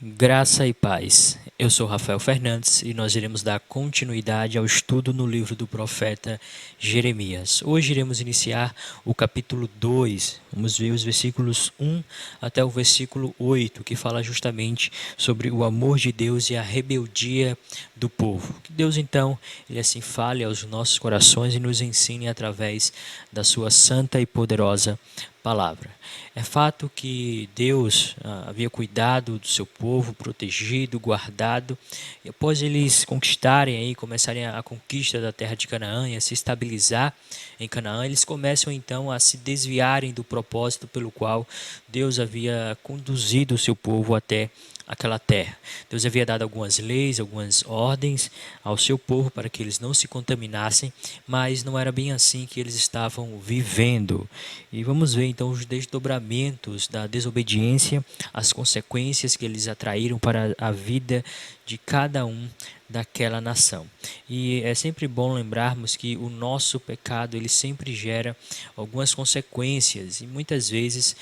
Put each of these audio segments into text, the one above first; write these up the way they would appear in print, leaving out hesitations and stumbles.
Graça e paz. Eu sou Rafael Fernandes e nós iremos dar continuidade ao estudo no livro do profeta Jeremias. Hoje iremos iniciar o capítulo 2. Vamos ver os versículos 1 até o versículo 8, que fala justamente sobre o amor de Deus e a rebeldia do povo. Que Deus então, ele assim fale aos nossos corações e nos ensine através da sua santa e poderosa palavra. É fato que Deus havia cuidado do seu povo, protegido, guardado, e após eles conquistarem aí, começarem a conquista da terra de Canaã e a se estabilizar em Canaã, eles começam então a se desviarem do propósito pelo qual Deus havia conduzido o seu povo até aquela terra. Deus havia dado algumas leis, algumas ordens ao seu povo para que eles não se contaminassem, mas não era bem assim que eles estavam vivendo. E vamos ver então os desdobramentos da desobediência, as consequências que eles atraíram para a vida de cada um daquela nação. E é sempre bom lembrarmos que o nosso pecado ele sempre gera algumas consequências e muitas vezes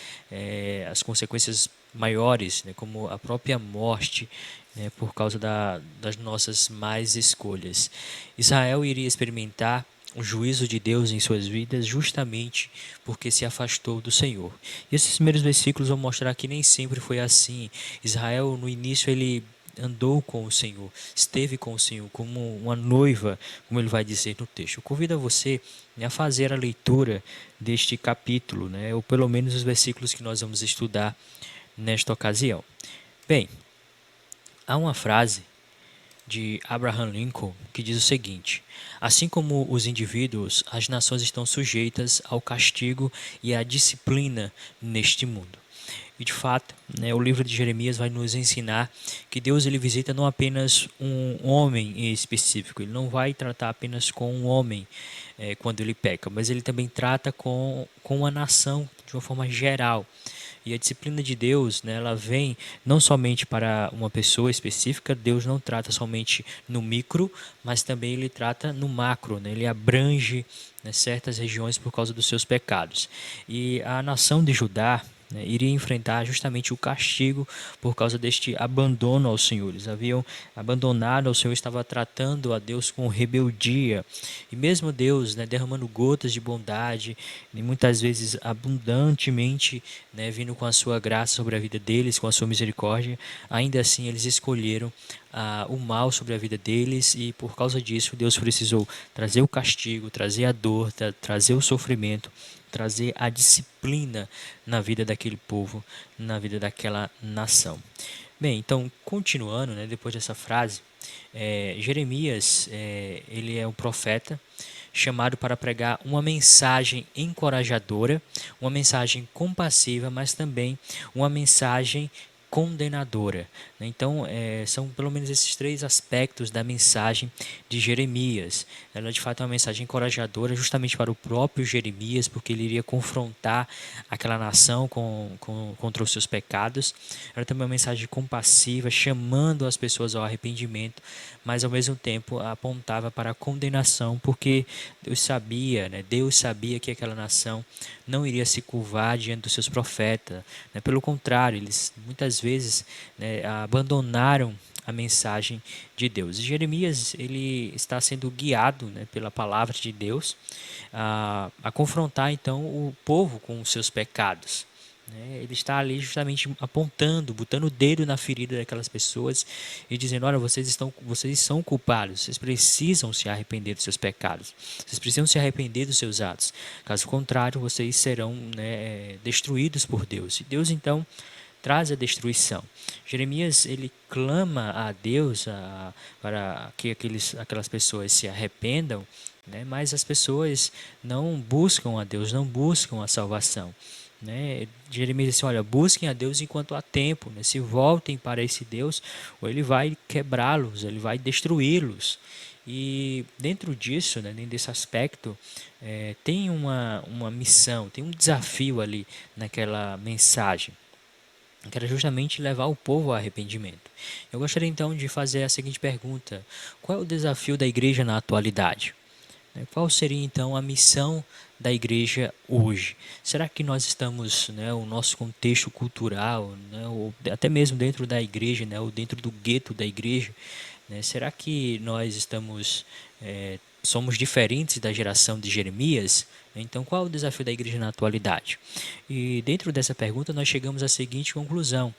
as consequências maiores, né, como a própria morte, né, por causa das nossas más escolhas. Israel iria experimentar o juízo de Deus em suas vidas justamente porque se afastou do Senhor. E esses primeiros versículos vão mostrar que nem sempre foi assim. Israel, no início, ele andou com o Senhor, esteve com o Senhor como uma noiva, como ele vai dizer no texto. Eu convido a você, né, a fazer a leitura deste capítulo, né, ou pelo menos os versículos que nós vamos estudar nesta ocasião. Bem, há uma frase de Abraham Lincoln que diz o seguinte: assim como os indivíduos, as nações estão sujeitas ao castigo e à disciplina neste mundo. E de fato, né, o livro de Jeremias vai nos ensinar que Deus ele visita não apenas um homem em específico, ele não vai tratar apenas com um homem quando ele peca, mas ele também trata com a nação de uma forma geral. E a disciplina de Deus, né, ela vem não somente para uma pessoa específica, Deus não trata somente no micro, mas também ele trata no macro, né, ele abrange, né, certas regiões por causa dos seus pecados. E a nação de Judá, né, iria enfrentar justamente o castigo por causa deste abandono ao Senhor. Eles haviam abandonado ao Senhor, estava tratando a Deus com rebeldia. E mesmo Deus, né, derramando gotas de bondade, e muitas vezes abundantemente, né, vindo com a sua graça sobre a vida deles, com a sua misericórdia, ainda assim eles escolheram o mal sobre a vida deles e por causa disso Deus precisou trazer o castigo, trazer a dor, trazer o sofrimento, trazer a disciplina na vida daquele povo, na vida daquela nação. Bem, então, continuando, né, depois dessa frase, Jeremias, ele é um profeta chamado para pregar uma mensagem encorajadora, uma mensagem compassiva, mas também uma mensagem condenadora. Então, são pelo menos esses três aspectos da mensagem de Jeremias. Ela, de fato, é uma mensagem encorajadora justamente para o próprio Jeremias, porque ele iria confrontar aquela nação contra os seus pecados. Ela também é uma mensagem compassiva, chamando as pessoas ao arrependimento, mas ao mesmo tempo apontava para a condenação, porque Deus sabia, né? Deus sabia que aquela nação não iria se curvar diante dos seus profetas, né? Pelo contrário, eles muitas vezes, né, abandonaram a mensagem de Deus. E Jeremias ele está sendo guiado, né, pela palavra de Deus a confrontar então o povo com os seus pecados. Ele está ali justamente apontando, botando o dedo na ferida daquelas pessoas e dizendo: olha, vocês são culpados, vocês precisam se arrepender dos seus pecados, vocês precisam se arrepender dos seus atos. Caso contrário, vocês serão, né, destruídos por Deus. E Deus então traz a destruição. Jeremias ele clama a Deus para que aquelas pessoas se arrependam, né, mas as pessoas não buscam a Deus, não buscam a salvação. Jeremias disse: olha, busquem a Deus enquanto há tempo, né? Se voltem para esse Deus, ou ele vai quebrá-los, ele vai destruí-los. E dentro disso, né, dentro desse aspecto, tem uma missão, tem um desafio ali naquela mensagem, que era justamente levar o povo ao arrependimento. Eu gostaria então de fazer a seguinte pergunta: qual é o desafio da igreja na atualidade? Qual seria então a missão da igreja hoje? Será que nós estamos, o nosso contexto cultural, ou até mesmo dentro da igreja, ou dentro do gueto da igreja, será que nós somos diferentes da geração de Jeremias? Então, qual é o desafio da igreja na atualidade? E dentro dessa pergunta nós chegamos à seguinte conclusão: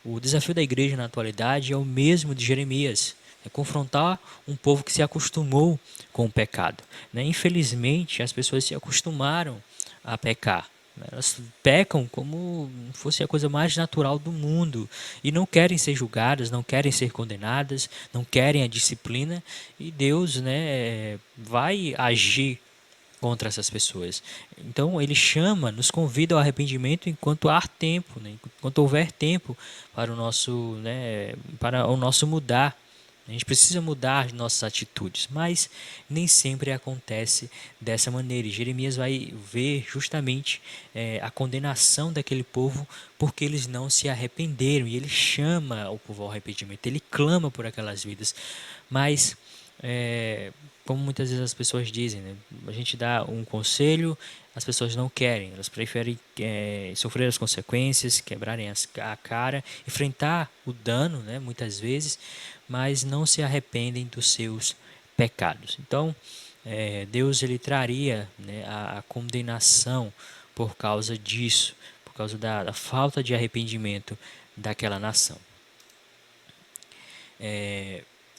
o desafio da igreja na atualidade é o mesmo de Jeremias, é confrontar um povo que se acostumou com o pecado. Infelizmente, as pessoas se acostumaram a pecar. Elas pecam como fosse a coisa mais natural do mundo e não querem ser julgadas, não querem ser condenadas, não querem a disciplina, e Deus, vai agir contra essas pessoas. Então ele chama, nos convida ao arrependimento enquanto há tempo, enquanto houver tempo para para o nosso mudar. A gente precisa mudar as nossas atitudes, mas nem sempre acontece dessa maneira. E Jeremias vai ver justamente a condenação daquele povo porque eles não se arrependeram. E ele chama o povo ao arrependimento, ele clama por aquelas vidas. Mas, como muitas vezes as pessoas dizem, a gente dá um conselho, as pessoas não querem, elas preferem sofrer as consequências, quebrarem a cara, enfrentar o dano, muitas vezes, mas não se arrependem dos seus pecados. Então, Deus ele traria a condenação por causa disso, por causa da falta de arrependimento daquela nação.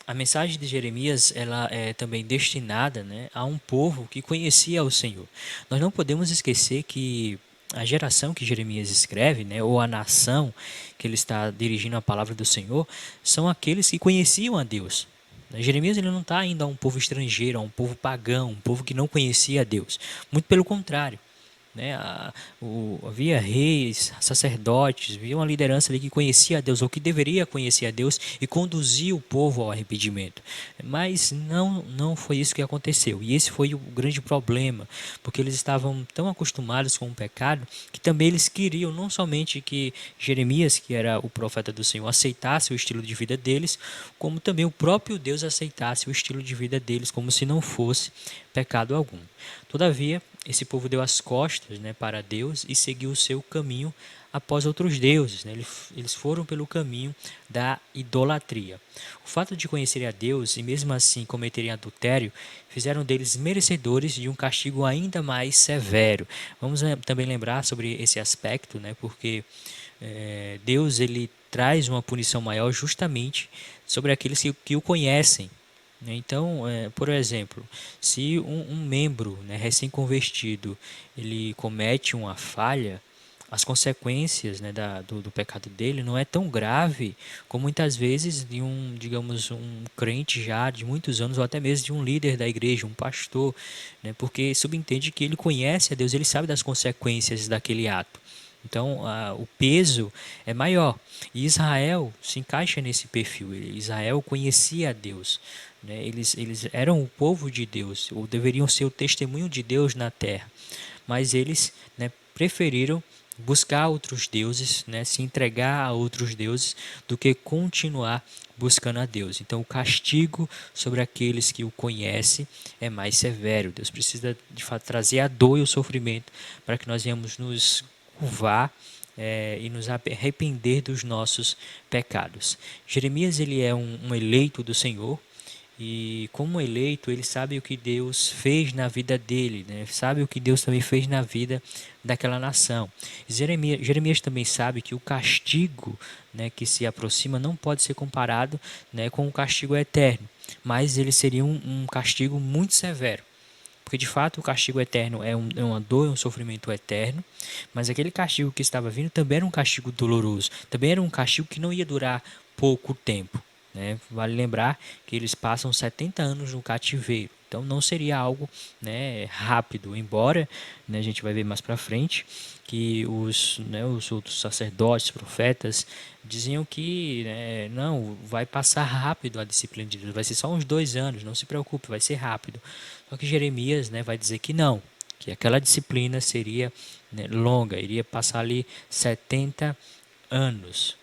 A mensagem de Jeremias ela é também destinada a um povo que conhecia o Senhor. Nós não podemos esquecer que a geração que Jeremias escreve, ou a nação que ele está dirigindo a palavra do Senhor, são aqueles que conheciam a Deus. Jeremias ele não está indo a um povo estrangeiro, a um povo pagão, um povo que não conhecia a Deus. Muito pelo contrário. Havia reis, sacerdotes, havia uma liderança ali que conhecia a Deus, ou que deveria conhecer a Deus e conduzia o povo ao arrependimento. Mas não foi isso que aconteceu. E esse foi o grande problema, porque eles estavam tão acostumados com o pecado que também eles queriam não somente que Jeremias, que era o profeta do Senhor, aceitasse o estilo de vida deles, como também o próprio Deus aceitasse o estilo de vida deles, como se não fosse pecado algum. Todavia, esse povo deu as costas para Deus e seguiu o seu caminho após outros deuses. Eles foram pelo caminho da idolatria. O fato de conhecerem a Deus e mesmo assim cometerem adultério fizeram deles merecedores de um castigo ainda mais severo. Vamos também lembrar sobre esse aspecto, porque Deus ele traz uma punição maior justamente sobre aqueles que o conhecem. Então, por exemplo, se um membro recém-convertido ele comete uma falha, as consequências do pecado dele não é tão grave como muitas vezes de digamos, um crente já de muitos anos ou até mesmo de um líder da igreja, um pastor, porque subentende que ele conhece a Deus, ele sabe das consequências daquele ato. Então, o peso é maior. E Israel se encaixa nesse perfil. Israel conhecia a Deus. Eles eram o povo de Deus, ou deveriam ser o testemunho de Deus na terra. Mas eles preferiram buscar outros deuses, se entregar a outros deuses, do que continuar buscando a Deus. Então, o castigo sobre aqueles que o conhecem é mais severo. Deus precisa, de fato, trazer a dor e o sofrimento para que nós venhamos nos curvar e nos arrepender dos nossos pecados. Jeremias ele é um eleito do Senhor, e como eleito, ele sabe o que Deus fez na vida dele, sabe o que Deus também fez na vida daquela nação. Jeremias também sabe que o castigo que se aproxima não pode ser comparado com o castigo eterno, mas ele seria um castigo muito severo. Porque de fato o castigo eterno é uma dor, é um sofrimento eterno, mas aquele castigo que estava vindo também era um castigo doloroso, também era um castigo que não ia durar pouco tempo. Vale lembrar que eles passam 70 anos no cativeiro, então não seria algo rápido, embora a gente vai ver mais para frente que os outros sacerdotes, profetas, diziam que não, vai passar rápido a disciplina de Deus, vai ser só uns 2 anos, não se preocupe, vai ser rápido. Só que Jeremias vai dizer que não, que aquela disciplina seria longa, iria passar ali 70 anos.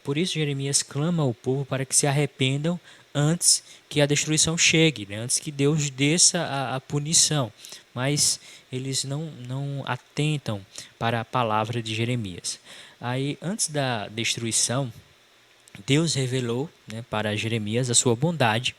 Por isso Jeremias clama ao povo para que se arrependam antes que a destruição chegue, né? Antes que Deus desça a punição. Mas eles não atentam para a palavra de Jeremias. Aí, antes da destruição, Deus revelou, né, para Jeremias a sua bondade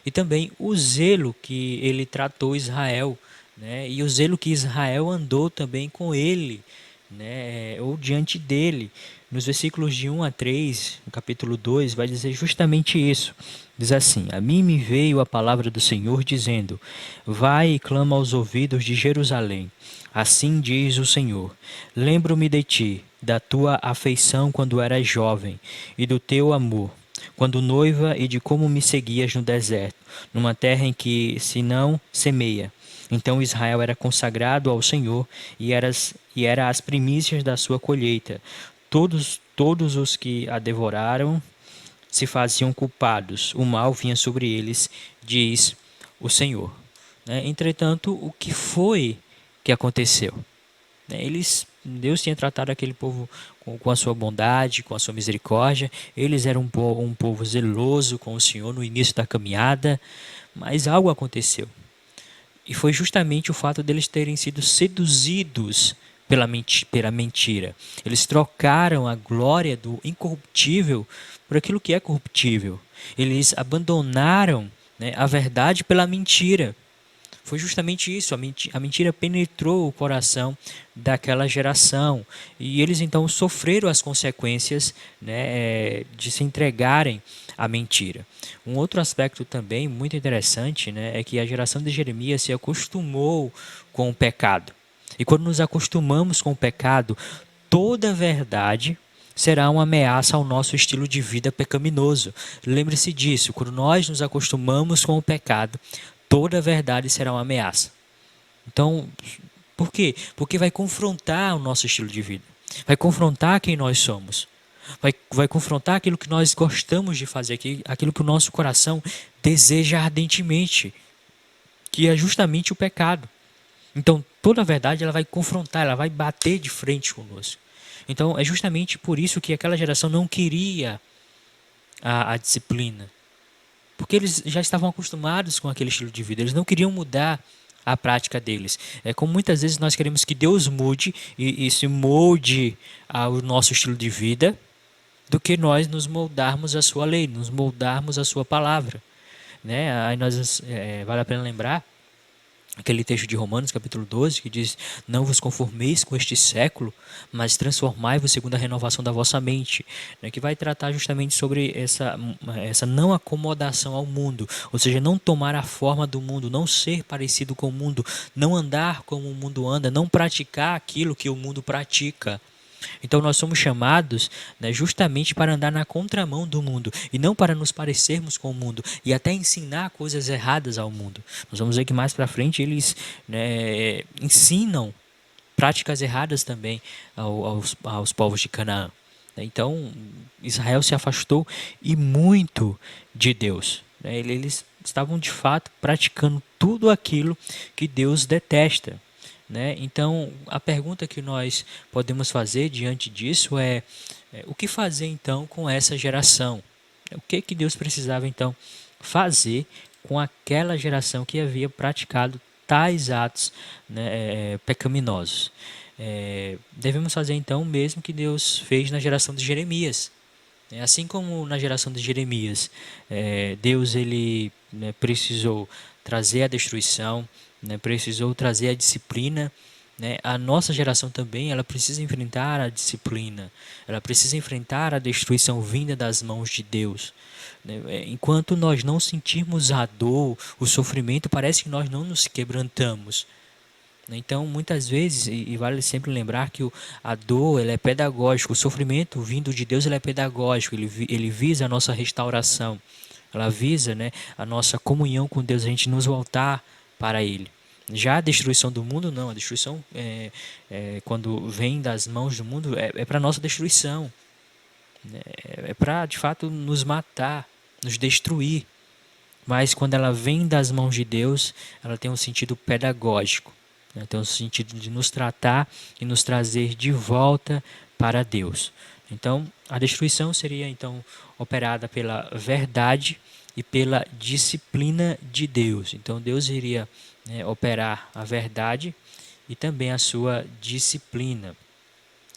e também o zelo que ele tratou Israel, né, e o zelo que Israel andou também com ele, né, ou diante dele. Nos versículos de 1 a 3, no capítulo 2, vai dizer justamente isso. Diz assim: A mim me veio a palavra do Senhor dizendo: Vai e clama aos ouvidos de Jerusalém. Assim diz o Senhor: Lembro-me de ti, da tua afeição quando eras jovem, e do teu amor, quando noiva, e de como me seguias no deserto, numa terra em que se não semeia. Então Israel era consagrado ao Senhor e era as primícias da sua colheita. Todos os que a devoraram se faziam culpados, o mal vinha sobre eles, diz o Senhor. Entretanto, o que foi que aconteceu? Deus tinha tratado aquele povo com a sua bondade, com a sua misericórdia. Eles eram um povo zeloso com o Senhor no início da caminhada, mas algo aconteceu. E foi justamente o fato deles terem sido seduzidos pela mentira. Eles trocaram a glória do incorruptível por aquilo que é corruptível. Eles abandonaram, né, a verdade pela mentira. Foi justamente isso, a mentira penetrou o coração daquela geração e eles então sofreram as consequências, né, de se entregarem à mentira. Um outro aspecto também muito interessante, né, é que a geração de Jeremias se acostumou com o pecado. E quando nos acostumamos com o pecado, toda verdade será uma ameaça ao nosso estilo de vida pecaminoso. Lembre-se disso, quando nós nos acostumamos com o pecado, toda verdade será uma ameaça. Então, por quê? Porque vai confrontar o nosso estilo de vida. Vai confrontar quem nós somos. Vai confrontar aquilo que nós gostamos de fazer, aquilo que o nosso coração deseja ardentemente, que é justamente o pecado. Então, toda a verdade ela vai confrontar, ela vai bater de frente conosco. Então, é justamente por isso que aquela geração não queria a disciplina. Porque eles já estavam acostumados com aquele estilo de vida, eles não queriam mudar a prática deles. É como muitas vezes nós queremos que Deus mude e se molde ao nosso estilo de vida, do que nós nos moldarmos à sua lei, nos moldarmos à sua palavra. Né? Aí vale a pena lembrar aquele texto de Romanos, capítulo 12, que diz: Não vos conformeis com este século, mas transformai-vos segundo a renovação da vossa mente, né? Que vai tratar justamente sobre essa não acomodação ao mundo, ou seja, não tomar a forma do mundo, não ser parecido com o mundo, não andar como o mundo anda, não praticar aquilo que o mundo pratica. Então nós somos chamados, né, justamente para andar na contramão do mundo e não para nos parecermos com o mundo e até ensinar coisas erradas ao mundo. Nós vamos ver que mais para frente eles, né, ensinam práticas erradas também aos povos de Canaã. Então Israel se afastou e muito de Deus. Eles estavam de fato praticando tudo aquilo que Deus detesta. Então, a pergunta que nós podemos fazer diante disso é o que fazer então com essa geração? O que Deus precisava então fazer com aquela geração que havia praticado tais atos, né, pecaminosos? Devemos fazer então o mesmo que Deus fez na geração de Jeremias. Assim como na geração de Jeremias, Deus ele, né, precisou trazer a destruição, né, precisou trazer a disciplina, né, a nossa geração também ela precisa enfrentar a disciplina, ela precisa enfrentar a destruição vinda das mãos de Deus. Enquanto nós não sentirmos a dor, o sofrimento, parece que nós não nos quebrantamos. Então, muitas vezes, e vale sempre lembrar que a dor ela é pedagógica, o sofrimento vindo de Deus ele é pedagógico, ele visa a nossa restauração, ela visa, né, a nossa comunhão com Deus, a gente nos voltar para Ele. Já a destruição do mundo, não, a destruição, quando vem das mãos do mundo, é para a nossa destruição, é para, de fato, nos matar, nos destruir. Mas quando ela vem das mãos de Deus, ela tem um sentido pedagógico, né? Tem um sentido de nos tratar e nos trazer de volta para Deus. Então, a destruição seria então operada pela verdade e pela disciplina de Deus. Então, Deus iria, né, operar a verdade e também a sua disciplina.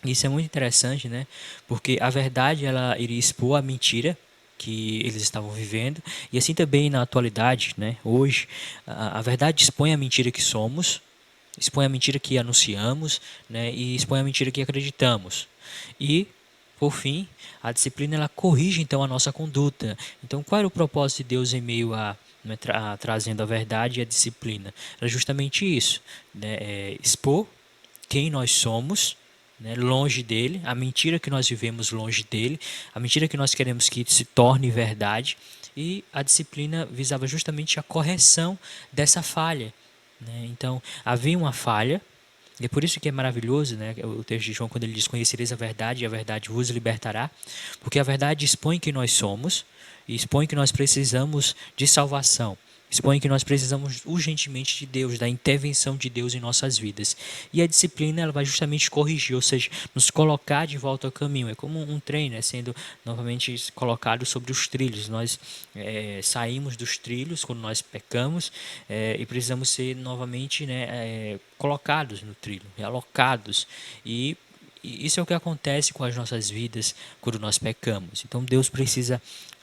Isso é muito interessante, né? Porque a verdade ela iria expor a mentira que eles estavam vivendo e assim também na atualidade, né? Hoje, a verdade expõe a mentira que somos, expõe a mentira que anunciamos, né? E expõe a mentira que acreditamos. E por fim, a disciplina ela corrige então a nossa conduta. Então, qual era o propósito de Deus em meio a, né, trazendo a verdade e a disciplina? Era justamente isso, né? Expor quem nós somos, né, longe dele, a mentira que nós vivemos longe dele, a mentira que nós queremos que se torne verdade, e a disciplina visava justamente a correção dessa falha, né? Então, havia uma falha, e é por isso que é maravilhoso, né, o texto de João, quando ele diz: Conhecereis a verdade, e a verdade vos libertará, porque a verdade expõe quem nós somos, e expõe que nós precisamos de salvação. Expõe que nós precisamos urgentemente de Deus, da intervenção de Deus em nossas vidas. E a disciplina ela vai justamente corrigir, ou seja, nos colocar de volta ao caminho. É como um trem, né, sendo novamente colocado sobre os trilhos. Nós saímos dos trilhos quando nós pecamos e precisamos ser novamente, né, colocados no trilho, alocados. E isso é o que acontece com as nossas vidas quando nós pecamos. Então Deus precisa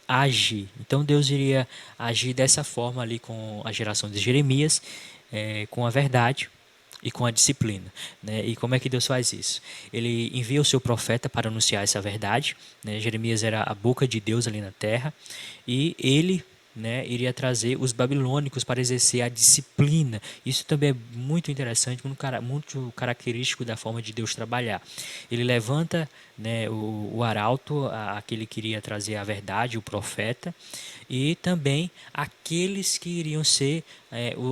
agir. Então Deus iria agir dessa forma ali com a geração de Jeremias, com a verdade e com a disciplina, né? E como é que Deus faz isso? Ele envia o seu profeta para anunciar essa verdade, né? Jeremias era a boca de Deus ali na terra e ele, né, iria trazer os babilônicos para exercer a disciplina. Isso também é muito interessante, muito característico da forma de Deus trabalhar. Ele levanta, né, o arauto, aquele que iria trazer a verdade, o profeta, e também aqueles que iriam ser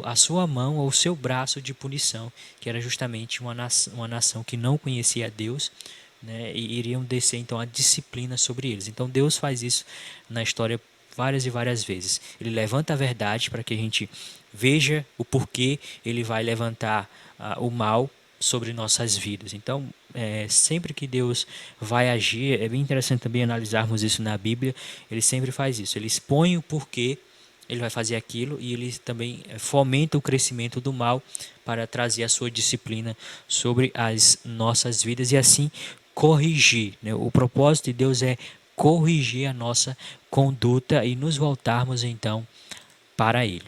a sua mão ou o seu braço de punição, que era justamente uma nação que não conhecia Deus, né, e iriam descer então a disciplina sobre eles. Então Deus faz isso na história várias e várias vezes. Ele levanta a verdade para que a gente veja o porquê ele vai levantar o mal sobre nossas vidas. Então, sempre que Deus vai agir, é bem interessante também analisarmos isso na Bíblia, ele sempre faz isso. Ele expõe o porquê ele vai fazer aquilo e ele também fomenta o crescimento do mal para trazer a sua disciplina sobre as nossas vidas e assim corrigir, né? O propósito de Deus é corrigir a nossa conduta e nos voltarmos então para Ele.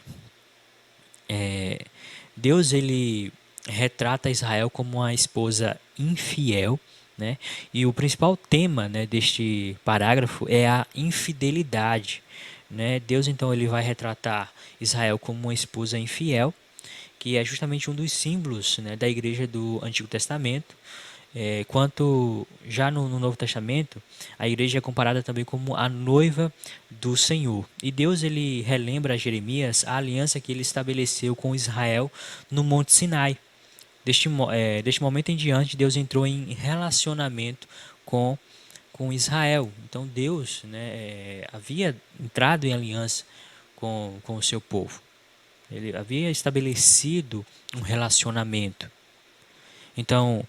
Deus ele retrata Israel como uma esposa infiel, né? E o principal tema, né, deste parágrafo é a infidelidade, né? Deus então ele vai retratar Israel como uma esposa infiel, que é justamente um dos símbolos, né, da igreja do Antigo Testamento. Quanto já no Novo Testamento, a igreja é comparada também como a noiva do Senhor. E Deus ele relembra a Jeremias a aliança que ele estabeleceu com Israel no Monte Sinai. Deste momento em diante, Deus entrou em relacionamento com Israel. Então Deus, né, havia entrado em aliança com o seu povo. Ele havia estabelecido um relacionamento. Então,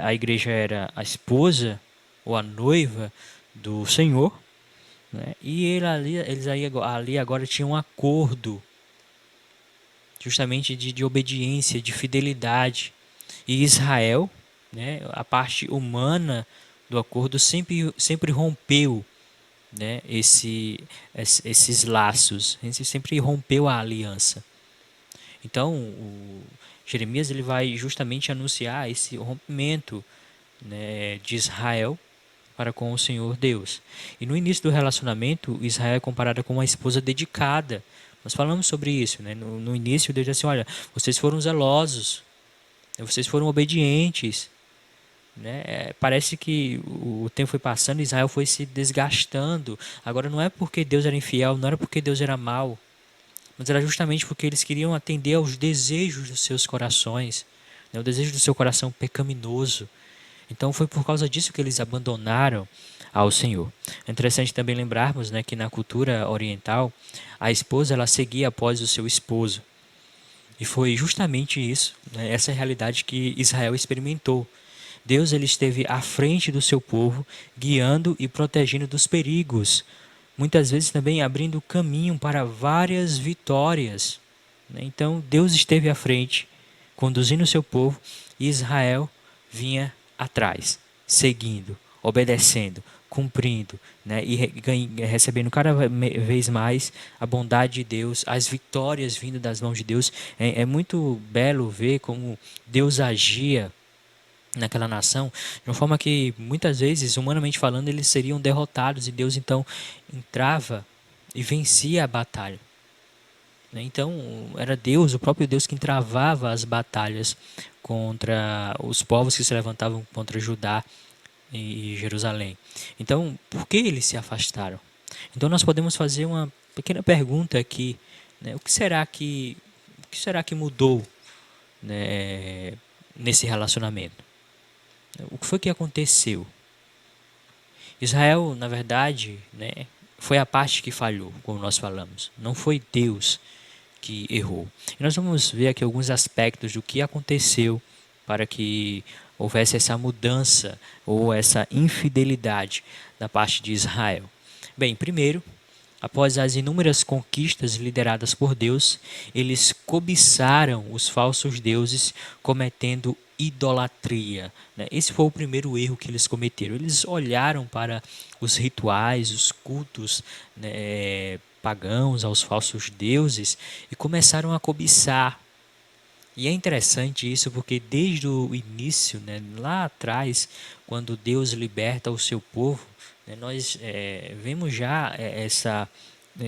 a igreja era a esposa ou a noiva do Senhor, né? E eles ali agora tinham um acordo justamente de obediência, de fidelidade. E Israel, né, a parte humana do acordo sempre rompeu, né, esses laços, sempre rompeu a aliança. Então, Jeremias ele vai justamente anunciar esse rompimento, né, de Israel para com o Senhor Deus. E no início do relacionamento, Israel é comparada com uma esposa dedicada. Nós falamos sobre isso, né? No início, Deus diz assim: olha, vocês foram zelosos, vocês foram obedientes, né? Parece que o tempo foi passando, Israel foi se desgastando. Agora não é porque Deus era infiel, não era porque Deus era mau, mas era justamente porque eles queriam atender aos desejos dos seus corações, né? O desejo do seu coração pecaminoso. Então foi por causa disso que eles abandonaram ao Senhor. É interessante também lembrarmos, né, que na cultura oriental a esposa ela seguia após o seu esposo. E foi justamente isso, né, essa realidade que Israel experimentou. Deus ele esteve à frente do seu povo, guiando e protegendo dos perigos, muitas vezes também abrindo caminho para várias vitórias, né? Então Deus esteve à frente, conduzindo o seu povo, e Israel vinha atrás, seguindo, obedecendo, cumprindo, né? E recebendo cada vez mais a bondade de Deus, as vitórias vindo das mãos de Deus. É muito belo ver como Deus agia naquela nação, de uma forma que muitas vezes, humanamente falando, eles seriam derrotados e Deus então entrava e vencia a batalha, né? Então era Deus, o próprio Deus, que travava as batalhas contra os povos que se levantavam contra Judá e Jerusalém. Então, por que eles se afastaram? Então nós podemos fazer uma pequena pergunta aqui, né? O que será que mudou, né, nesse relacionamento? O que foi que aconteceu? Israel, na verdade, né, foi a parte que falhou, como nós falamos. Não foi Deus que errou. E nós vamos ver aqui alguns aspectos do que aconteceu para que houvesse essa mudança ou essa infidelidade da parte de Israel. Bem, primeiro, após as inúmeras conquistas lideradas por Deus, eles cobiçaram os falsos deuses, cometendo idolatria, né? Esse foi o primeiro erro que eles cometeram. Eles olharam para os rituais, os cultos, né, pagãos aos falsos deuses e começaram a cobiçar. E é interessante isso porque desde o início, né, lá atrás, quando Deus liberta o seu povo, né, nós vemos já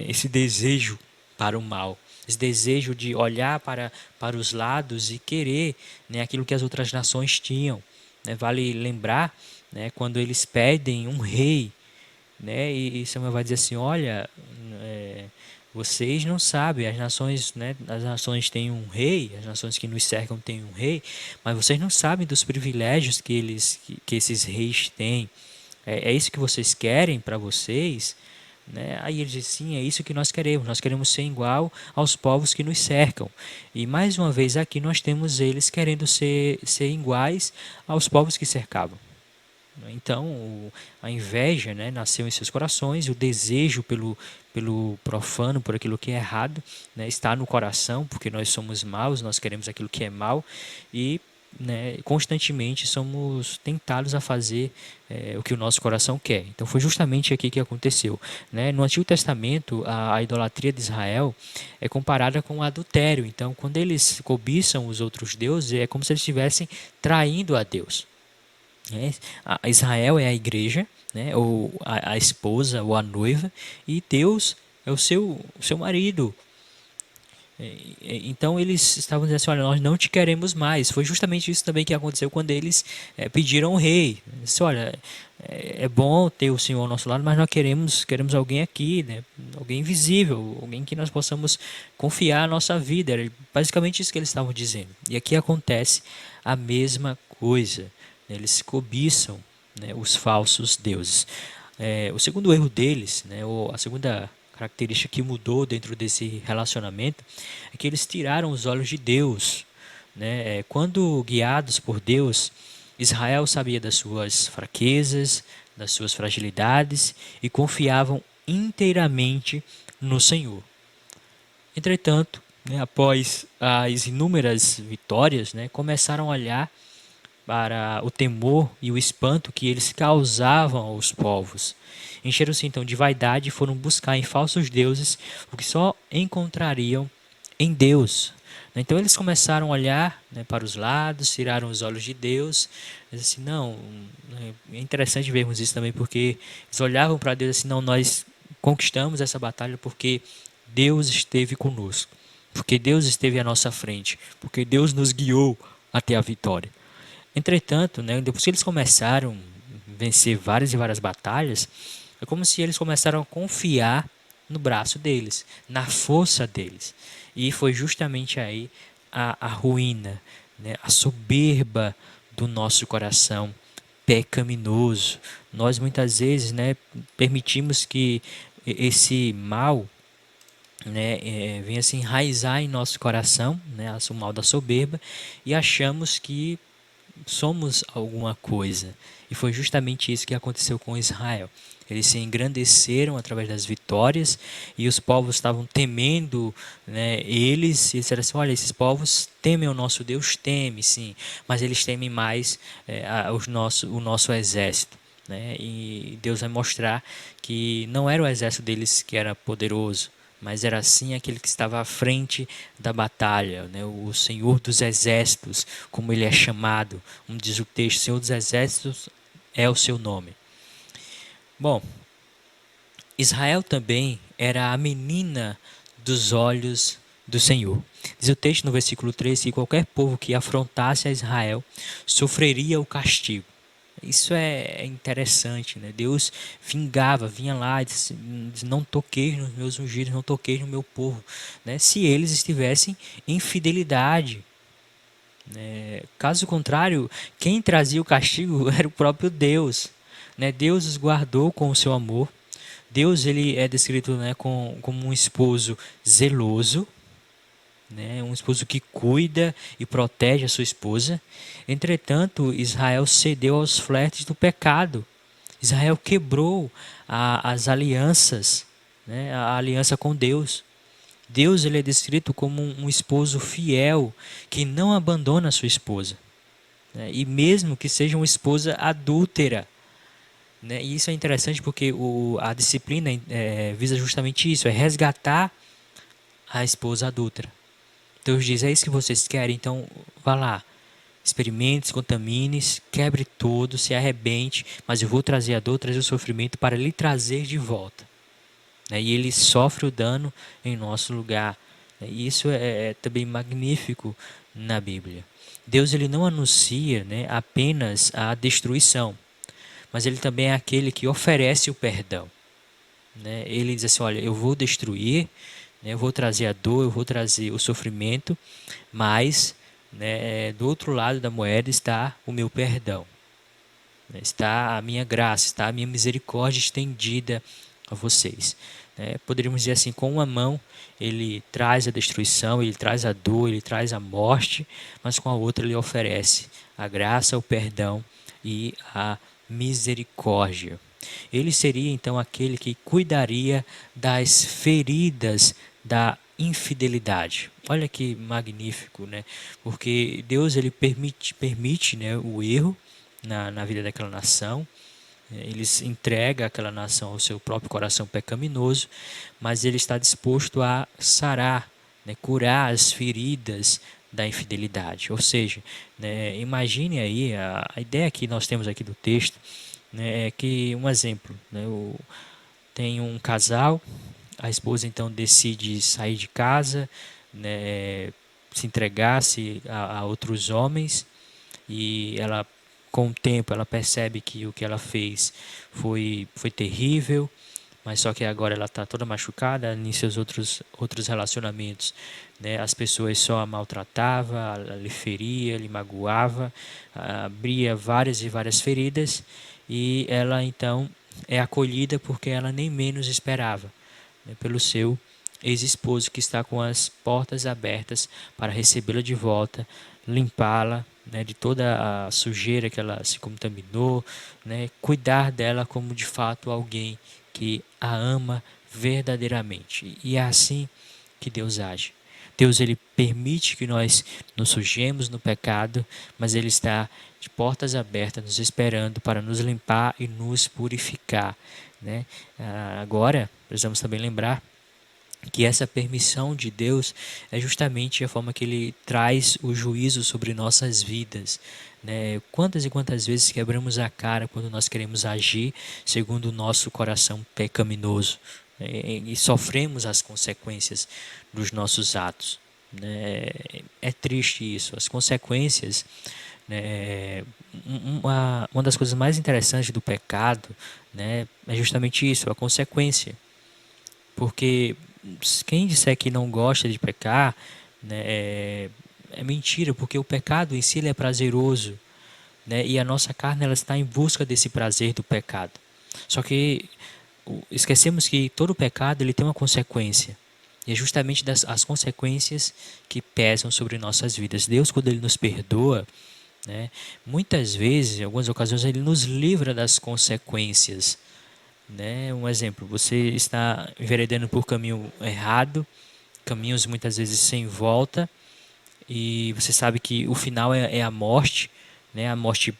esse desejo para o mal, esse desejo de olhar para os lados e querer, né, aquilo que as outras nações tinham, né? Vale lembrar, né, quando eles pedem um rei, né, e Samuel vai dizer assim, olha, vocês não sabem, as nações têm um rei, as nações que nos cercam têm um rei, mas vocês não sabem dos privilégios que esses reis têm. É isso que vocês querem para vocês? Né? Aí ele diz, sim, é isso que nós queremos ser igual aos povos que nos cercam. E mais uma vez aqui nós temos eles querendo ser iguais aos povos que cercavam. Então, a inveja, né, nasceu em seus corações, e o desejo pelo profano, por aquilo que é errado, né, está no coração, porque nós somos maus, nós queremos aquilo que é mal, e, né, constantemente somos tentados a fazer o que o nosso coração quer. Então, foi justamente aqui que aconteceu, né? No Antigo Testamento, a idolatria de Israel é comparada com o adultério. Então, quando eles cobiçam os outros deuses, é como se eles estivessem traindo a Deus. A Israel é a igreja, né, ou a esposa ou a noiva, e Deus é o seu marido. Então eles estavam dizendo assim, olha, nós não te queremos mais. Foi justamente isso também que aconteceu quando eles pediram o rei. Disse, olha, é bom ter o Senhor ao nosso lado, mas nós queremos alguém aqui, né, alguém visível, alguém que nós possamos confiar a nossa vida. Era basicamente isso que eles estavam dizendo. E aqui acontece a mesma coisa. Eles cobiçam, né, os falsos deuses. O segundo erro deles, né, ou a segunda característica que mudou dentro desse relacionamento, é que eles tiraram os olhos de Deus, né? Quando guiados por Deus, Israel sabia das suas fraquezas, das suas fragilidades e confiavam inteiramente no Senhor. Entretanto, né, após as inúmeras vitórias, né, começaram a olhar para o temor e o espanto que eles causavam aos povos. Encheram-se então de vaidade e foram buscar em falsos deuses o que só encontrariam em Deus. Então eles começaram a olhar, né, para os lados, tiraram os olhos de Deus. Eles assim, não, é interessante vermos isso também, porque eles olhavam para Deus assim, não, nós conquistamos essa batalha porque Deus esteve conosco, porque Deus esteve à nossa frente, porque Deus nos guiou até a vitória. Entretanto, né, depois que eles começaram a vencer várias e várias batalhas, é como se eles começaram a confiar no braço deles, na força deles. E foi justamente aí a ruína, né, a soberba do nosso coração pecaminoso. Nós muitas vezes, né, permitimos que esse mal, né, venha se enraizar em nosso coração, né, o mal da soberba, e achamos que somos alguma coisa. E foi justamente isso que aconteceu com Israel. Eles se engrandeceram através das vitórias e os povos estavam temendo, né, eles, e disseram assim, olha, esses povos temem o nosso Deus, teme sim, mas eles temem mais o nosso exército. Né? E Deus vai mostrar que não era o exército deles que era poderoso, mas era sim aquele que estava à frente da batalha, né? O Senhor dos Exércitos, como ele é chamado, como diz o texto, Senhor dos Exércitos é o seu nome. Bom, Israel também era a menina dos olhos do Senhor. Diz o texto no versículo 3 que qualquer povo que afrontasse a Israel sofreria o castigo. Isso é interessante, né? Deus vingava, vinha lá e disse, não toqueis nos meus ungidos, não toqueis no meu povo, né? Se eles estivessem em fidelidade, né? Caso contrário, quem trazia o castigo era o próprio Deus, né? Deus os guardou com o seu amor. Deus ele é descrito, né, como um esposo zeloso, né, um esposo que cuida e protege a sua esposa. Entretanto, Israel cedeu aos flertes do pecado. Israel quebrou as alianças, né, a aliança com Deus. Deus ele é descrito como um esposo fiel que não abandona a sua esposa, né, e mesmo que seja uma esposa adúltera. Né, e isso é interessante porque a disciplina visa justamente isso, é resgatar a esposa adúltera. Deus diz, é isso que vocês querem, então vá lá, experimente, se contamine, quebre tudo, se arrebente, mas eu vou trazer a dor, trazer o sofrimento para lhe trazer de volta. E ele sofre o dano em nosso lugar. E isso é também magnífico na Bíblia. Deus ele não anuncia, né, apenas a destruição, mas ele também é aquele que oferece o perdão. Né? Ele diz assim, olha, eu vou destruir, né, eu vou trazer a dor, eu vou trazer o sofrimento, mas, né, do outro lado da moeda está o meu perdão, né, está a minha graça, está a minha misericórdia estendida a vocês. Né? Poderíamos dizer assim, com uma mão ele traz a destruição, ele traz a dor, ele traz a morte, mas com a outra ele oferece a graça, o perdão e a misericórdia. Ele seria então aquele que cuidaria das feridas da infidelidade. Olha que magnífico, né? Porque Deus ele permite, né, o erro na vida daquela nação. Ele entrega aquela nação ao seu próprio coração pecaminoso, mas ele está disposto a sarar, né, curar as feridas da infidelidade. Ou seja, né, imagine aí a ideia que nós temos aqui do texto, né, é que um exemplo, né, tem um casal, a esposa então decide sair de casa, né, se entregar-se a outros homens, e ela com o tempo ela percebe que o que ela fez foi terrível, mas só que agora ela está toda machucada em seus outros relacionamentos, né? As pessoas só a maltratavam, ela lhe feria, lhe magoava, abria várias e várias feridas, e ela então é acolhida porque ela nem menos esperava, né, pelo seu ex-esposo que está com as portas abertas para recebê-la de volta, limpá-la, né, de toda a sujeira que ela se contaminou, né, cuidar dela como de fato alguém que a ama verdadeiramente. E é assim que Deus age. Deus ele permite que nós nos sujemos no pecado, mas ele está de portas abertas nos esperando para nos limpar e nos purificar, né? Agora, precisamos também lembrar que essa permissão de Deus é justamente a forma que Ele traz o juízo sobre nossas vidas. Né? Quantas e quantas vezes quebramos a cara quando nós queremos agir segundo o nosso coração pecaminoso, né? E sofremos as consequências dos nossos atos. Né? É triste isso, as consequências. Né? Uma das coisas mais interessantes do pecado, né, é justamente isso, a consequência. Porque quem disser que não gosta de pecar, né, é mentira, porque o pecado em si ele é prazeroso, né, e a nossa carne ela está em busca desse prazer do pecado. Só que esquecemos que todo pecado ele tem uma consequência. E é justamente as consequências que pesam sobre nossas vidas. Deus, quando Ele nos perdoa, né? Muitas vezes, em algumas ocasiões, ele nos livra das consequências, né? Um exemplo, você está enveredando por caminho errado, caminhos muitas vezes sem volta, e você sabe que o final é a morte, né? A morte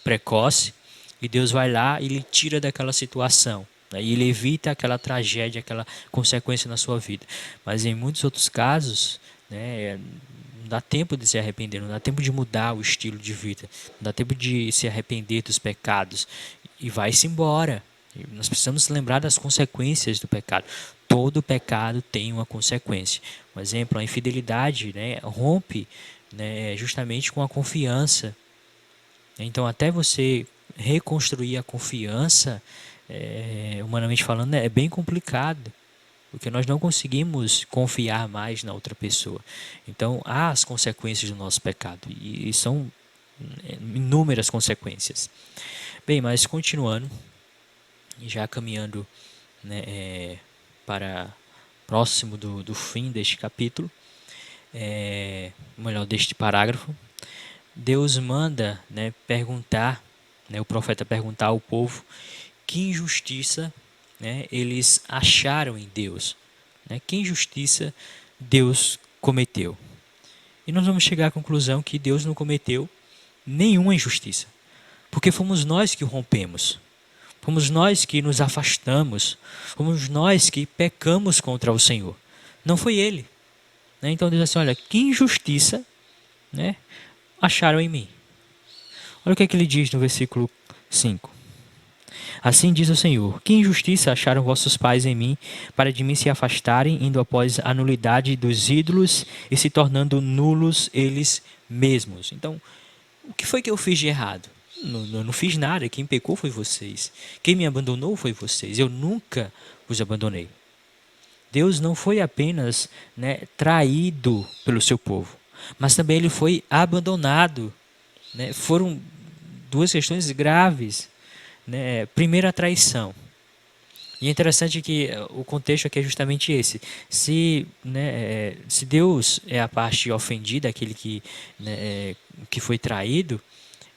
precoce, e Deus vai lá e lhe tira daquela situação, né? E ele evita aquela tragédia, aquela consequência na sua vida. Mas em muitos outros casos, né, não dá tempo de se arrepender, não dá tempo de mudar o estilo de vida, não dá tempo de se arrepender dos pecados, e vai-se embora. E nós precisamos lembrar das consequências do pecado. Todo pecado tem uma consequência. Um exemplo, a infidelidade, né, rompe, né, justamente com a confiança. Então, até você reconstruir a confiança, humanamente falando, é bem complicado, porque nós não conseguimos confiar mais na outra pessoa. Então, há as consequências do nosso pecado, e são inúmeras consequências. Bem, mas continuando, já caminhando, né, para próximo do fim deste capítulo, melhor, deste parágrafo, Deus manda, né, perguntar, né, o profeta perguntar ao povo que injustiça, né, eles acharam em Deus, né, que injustiça Deus cometeu. E nós vamos chegar à conclusão que Deus não cometeu nenhuma injustiça, porque fomos nós que o rompemos, fomos nós que nos afastamos, fomos nós que pecamos contra o Senhor, não foi Ele, né? Então Deus diz assim, olha, que injustiça, né, acharam em mim. Olha o que é que ele diz no versículo 5. Assim diz o Senhor, que injustiça acharam vossos pais em mim, para de mim se afastarem, indo após a nulidade dos ídolos e se tornando nulos eles mesmos. Então, o que foi que eu fiz de errado? Não fiz nada, quem pecou foi vocês. Quem me abandonou foi vocês, eu nunca os abandonei. Deus não foi apenas, né, traído pelo seu povo, mas também ele foi abandonado, né? Foram duas questões graves, né? Primeiro, a traição. E é interessante que o contexto aqui é justamente esse. Se Deus é a parte ofendida, aquele que foi traído,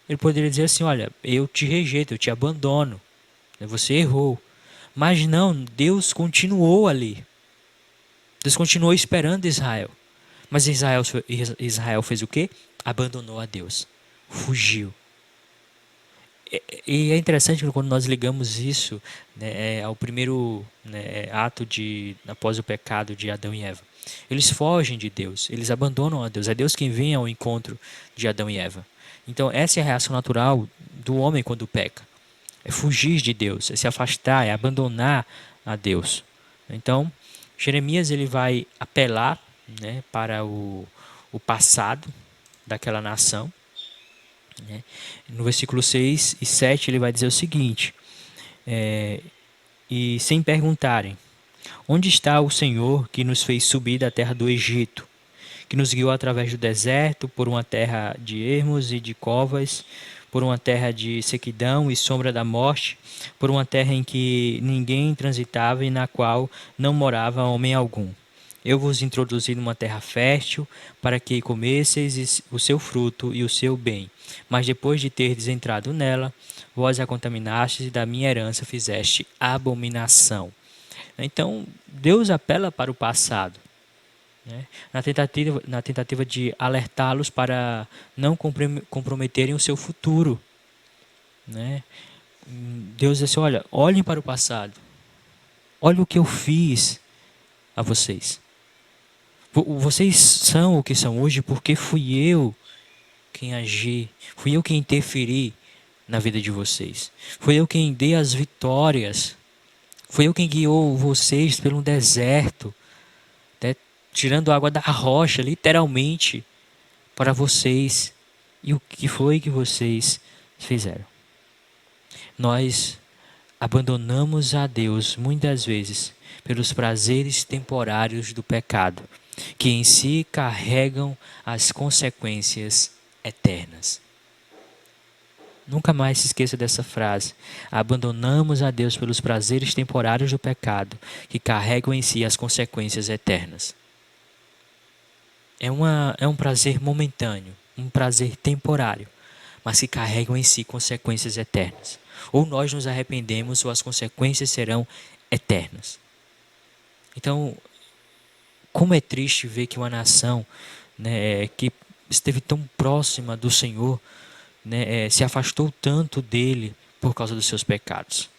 ele poderia dizer assim, olha, eu te rejeito, eu te abandono, né? Você errou. Mas não, Deus continuou ali. Deus continuou esperando Israel. Mas Israel fez o quê? Abandonou a Deus. Fugiu. E é interessante que quando nós ligamos isso, né, ao primeiro, né, ato após o pecado de Adão e Eva. Eles fogem de Deus, eles abandonam a Deus. É Deus quem vem ao encontro de Adão e Eva. Então essa é a reação natural do homem quando peca. É fugir de Deus, é se afastar, é abandonar a Deus. Então Jeremias ele vai apelar, né, para o passado daquela nação, né? No versículo 6 e 7 ele vai dizer o seguinte, e sem perguntarem, onde está o Senhor que nos fez subir da terra do Egito, que nos guiou através do deserto, por uma terra de ermos e de covas, por uma terra de sequidão e sombra da morte, por uma terra em que ninguém transitava e na qual não morava homem algum. Eu vos introduzi numa terra fértil, para que comesseis o seu fruto e o seu bem. Mas depois de terdes entrado nela, vós a contaminastes e da minha herança fizeste abominação. Então, Deus apela para o passado, né? Na tentativa de alertá-los para não comprometerem o seu futuro, né? Deus diz assim, olha, olhem para o passado. Olha o que eu fiz a vocês. Vocês são o que são hoje porque fui eu quem agi, fui eu quem interferi na vida de vocês. Fui eu quem dei as vitórias. Fui eu quem guiou vocês pelo deserto, né, tirando água da rocha, literalmente, para vocês. E o que foi que vocês fizeram? Nós abandonamos a Deus muitas vezes pelos prazeres temporários do pecado, que em si carregam as consequências eternas. Nunca mais se esqueça dessa frase. Abandonamos a Deus pelos prazeres temporários do pecado, que carregam em si as consequências eternas. É um prazer momentâneo, um prazer temporário, mas que carregam em si consequências eternas. Ou nós nos arrependemos ou as consequências serão eternas. Então, como é triste ver que uma nação, né, que esteve tão próxima do Senhor, né, se afastou tanto dele por causa dos seus pecados.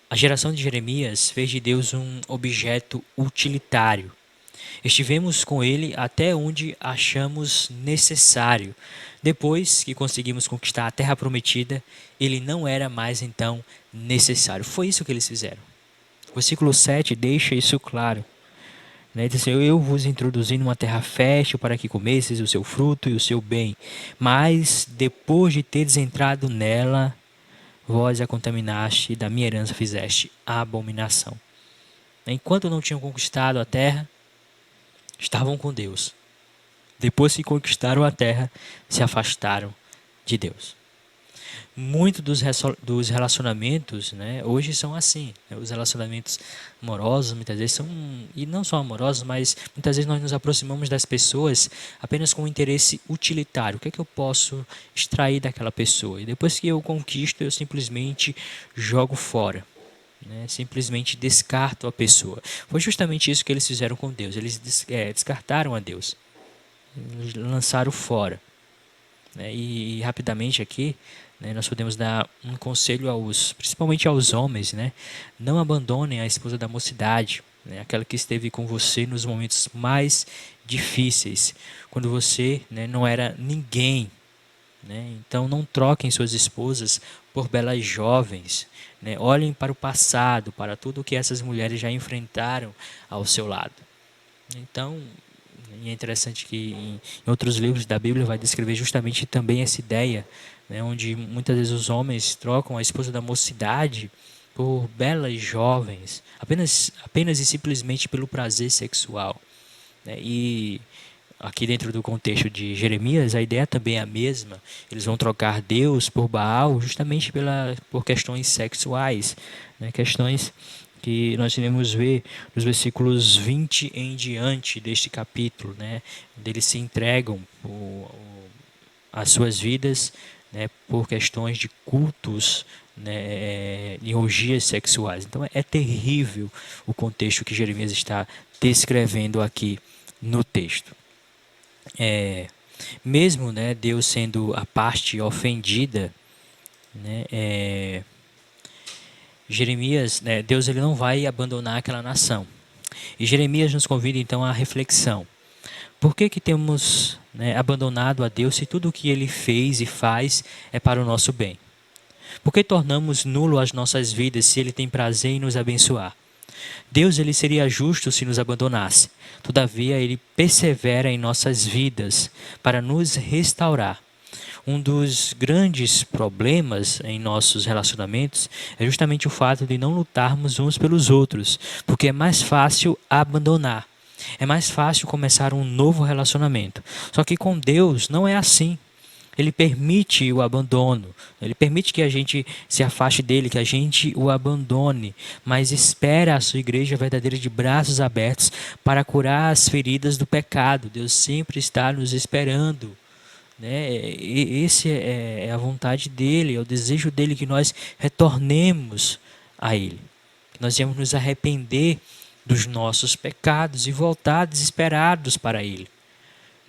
A geração de Jeremias fez de Deus um objeto utilitário. Estivemos com ele até onde achamos necessário. Depois que conseguimos conquistar a terra prometida, ele não era mais então necessário. Foi isso que eles fizeram. O versículo 7 deixa isso claro. Diz assim, eu vos introduzi numa terra fértil para que comesseis o seu fruto e o seu bem. Mas depois de teres entrado nela, vós a contaminaste e da minha herança fizeste a abominação. Enquanto não tinham conquistado a terra, estavam com Deus. Depois que conquistaram a terra, se afastaram de Deus. Muitos dos relacionamentos, né, hoje são assim. Os relacionamentos amorosos muitas vezes são, e não só amorosos, mas muitas vezes nós nos aproximamos das pessoas apenas com um interesse utilitário. O que é que eu posso extrair daquela pessoa? E depois que eu conquisto, eu simplesmente jogo fora. Né, simplesmente descarto a pessoa. Foi justamente isso que eles fizeram com Deus. Eles descartaram a Deus. Eles lançaram fora. Né, e rapidamente aqui, né, nós podemos dar um conselho principalmente aos homens, né? Não abandonem a esposa da mocidade, né, aquela que esteve com você nos momentos mais difíceis, quando você, né, não era ninguém. Né? Então não troquem suas esposas por belas jovens. Né? Olhem para o passado, para tudo o que essas mulheres já enfrentaram ao seu lado. Então, é interessante que em outros livros da Bíblia vai descrever justamente também essa ideia, né? Onde muitas vezes os homens trocam a esposa da mocidade por belas jovens, apenas e simplesmente pelo prazer sexual. Né? E aqui dentro do contexto de Jeremias, a ideia também é a mesma. Eles vão trocar Deus por Baal justamente por questões sexuais, né? Questões que nós iremos ver nos versículos 20 em diante deste capítulo, né? Onde eles se entregam as suas vidas, né, por questões de cultos, né, em orgias sexuais. Então é terrível o contexto que Jeremias está descrevendo aqui no texto. Mesmo, né, Deus sendo a parte ofendida, né, Jeremias, né, Deus ele não vai abandonar aquela nação. E Jeremias nos convida então à reflexão. Por que temos, né, abandonado a Deus se tudo o que Ele fez e faz é para o nosso bem? Por que tornamos nulo as nossas vidas se Ele tem prazer em nos abençoar? Deus ele seria justo se nos abandonasse. Todavia, Ele persevera em nossas vidas para nos restaurar. Um dos grandes problemas em nossos relacionamentos é justamente o fato de não lutarmos uns pelos outros, porque é mais fácil abandonar. É mais fácil começar um novo relacionamento. Só que com Deus não é assim. Ele permite o abandono, ele permite que a gente se afaste dele, que a gente o abandone, mas espera a sua igreja verdadeira de braços abertos para curar as feridas do pecado. Deus sempre está nos esperando. Né? Esse é a vontade dele, é o desejo dele que nós retornemos a ele. Que nós viemos nos arrepender dos nossos pecados e voltar desesperados para ele.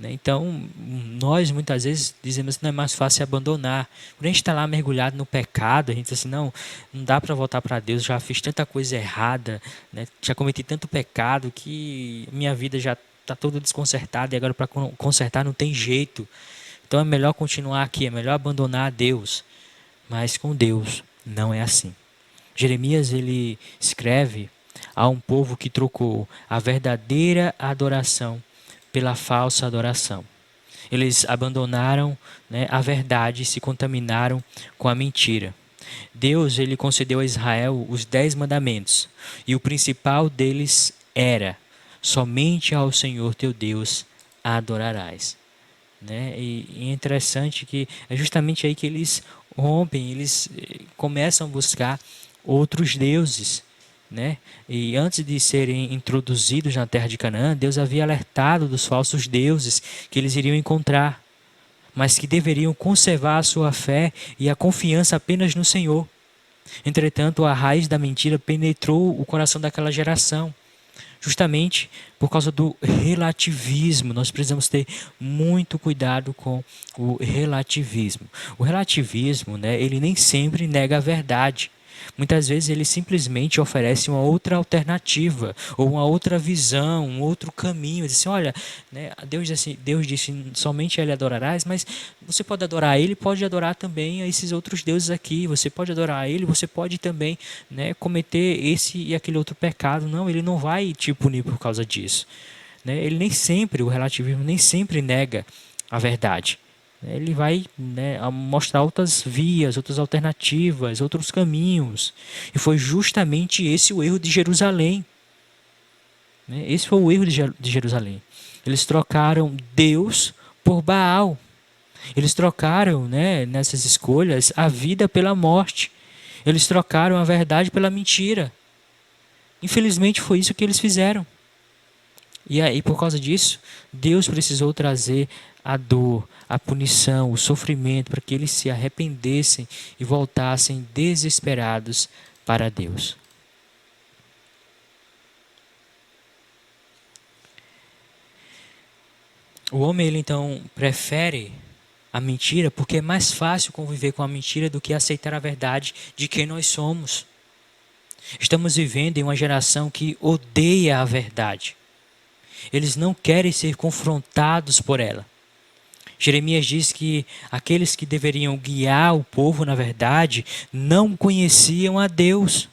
Então, nós muitas vezes dizemos que não é mais fácil abandonar. Quando a gente está lá mergulhado no pecado, a gente diz assim, não dá para voltar para Deus, já fiz tanta coisa errada, né? Já cometi tanto pecado que minha vida já está toda desconcertada e agora para consertar não tem jeito. Então é melhor continuar aqui, é melhor abandonar a Deus. Mas com Deus não é assim. Jeremias ele escreve a um povo que trocou a verdadeira adoração pela falsa adoração. Eles abandonaram, né, a verdade e se contaminaram com a mentira. Deus ele concedeu a Israel os 10 mandamentos e o principal deles era: somente ao Senhor teu Deus adorarás. Né? E é interessante que é justamente aí que eles rompem, eles começam a buscar outros deuses. né? E antes de serem introduzidos na terra de Canaã, Deus havia alertado dos falsos deuses que eles iriam encontrar, mas que deveriam conservar a sua fé e a confiança apenas no Senhor. Entretanto, a raiz da mentira penetrou o coração daquela geração. Justamente por causa do relativismo. Nós precisamos ter muito cuidado com o relativismo. O relativismo, né, ele nem sempre nega a verdade. Muitas vezes ele simplesmente oferece uma outra alternativa, ou uma outra visão, um outro caminho. Diz assim, olha, né, Deus disse somente a Ele adorarás, mas você pode adorar a Ele, pode adorar também a esses outros deuses aqui. Você pode adorar a Ele, você pode também, né, cometer esse e aquele outro pecado. Não, Ele não vai te punir por causa disso. Né? Ele nem sempre, o relativismo nem sempre nega a verdade. Ele vai, né, mostrar outras vias, outras alternativas, outros caminhos. E foi justamente esse o erro de Jerusalém. Né? Esse foi o erro de Jerusalém. Eles trocaram Deus por Baal. Eles trocaram, né, nessas escolhas a vida pela morte. Eles trocaram a verdade pela mentira. Infelizmente foi isso que eles fizeram. E aí, por causa disso, Deus precisou trazer a dor, a punição, o sofrimento, para que eles se arrependessem e voltassem desesperados para Deus. O homem, ele então prefere a mentira porque é mais fácil conviver com a mentira do que aceitar a verdade de quem nós somos. Estamos vivendo em uma geração que odeia a verdade. Eles não querem ser confrontados por ela. Jeremias diz que aqueles que deveriam guiar o povo, na verdade, não conheciam a Deus.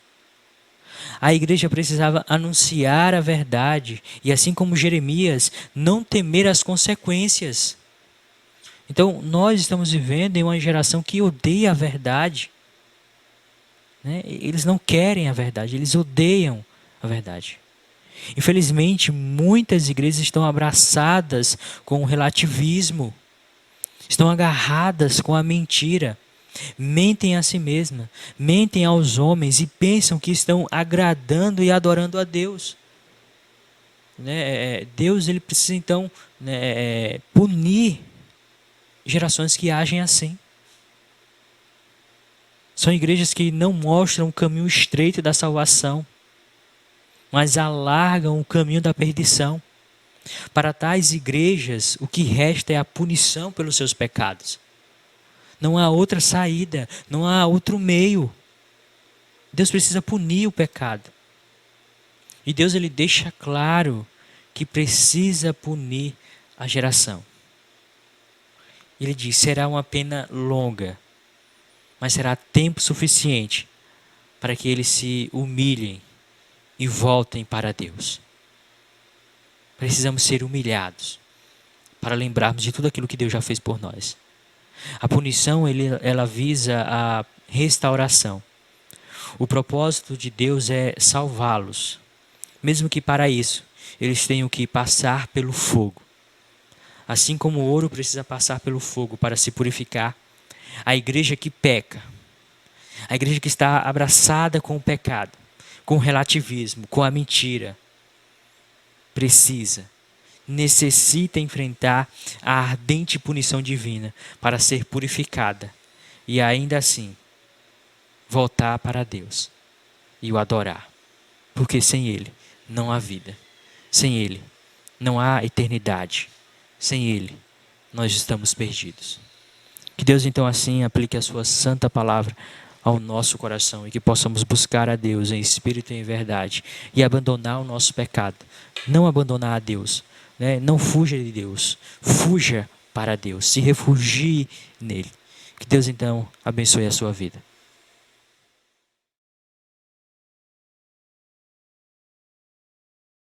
A igreja precisava anunciar a verdade e, assim como Jeremias, não temer as consequências. Então, nós estamos vivendo em uma geração que odeia a verdade. Né? Eles não querem a verdade, eles odeiam a verdade. Infelizmente, muitas igrejas estão abraçadas com o relativismo, estão agarradas com a mentira, mentem a si mesmas, mentem aos homens e pensam que estão agradando e adorando a Deus. Né? Deus, ele precisa então, né, punir gerações que agem assim. São igrejas que não mostram o caminho estreito da salvação, mas alargam o caminho da perdição. Para tais igrejas, o que resta é a punição pelos seus pecados. Não há outra saída, não há outro meio. Deus precisa punir o pecado. E Deus, ele deixa claro que precisa punir a geração. Ele diz, será uma pena longa, mas será tempo suficiente para que eles se humilhem e voltem para Deus. Precisamos ser humilhados para lembrarmos de tudo aquilo que Deus já fez por nós. A punição, ela visa a restauração. O propósito de Deus é salvá-los, mesmo que para isso eles tenham que passar pelo fogo. Assim como o ouro precisa passar pelo fogo para se purificar, a igreja que peca, a igreja que está abraçada com o pecado, com o relativismo, com a mentira, necessita enfrentar a ardente punição divina para ser purificada e ainda assim voltar para Deus e o adorar. Porque sem Ele não há vida, sem Ele não há eternidade, sem Ele nós estamos perdidos. Que Deus então assim aplique a sua santa palavra ao nosso coração e que possamos buscar a Deus em espírito e em verdade e abandonar o nosso pecado. Não abandonar a Deus, né? Não fuja de Deus, fuja para Deus, se refugie nele. Que Deus então abençoe a sua vida.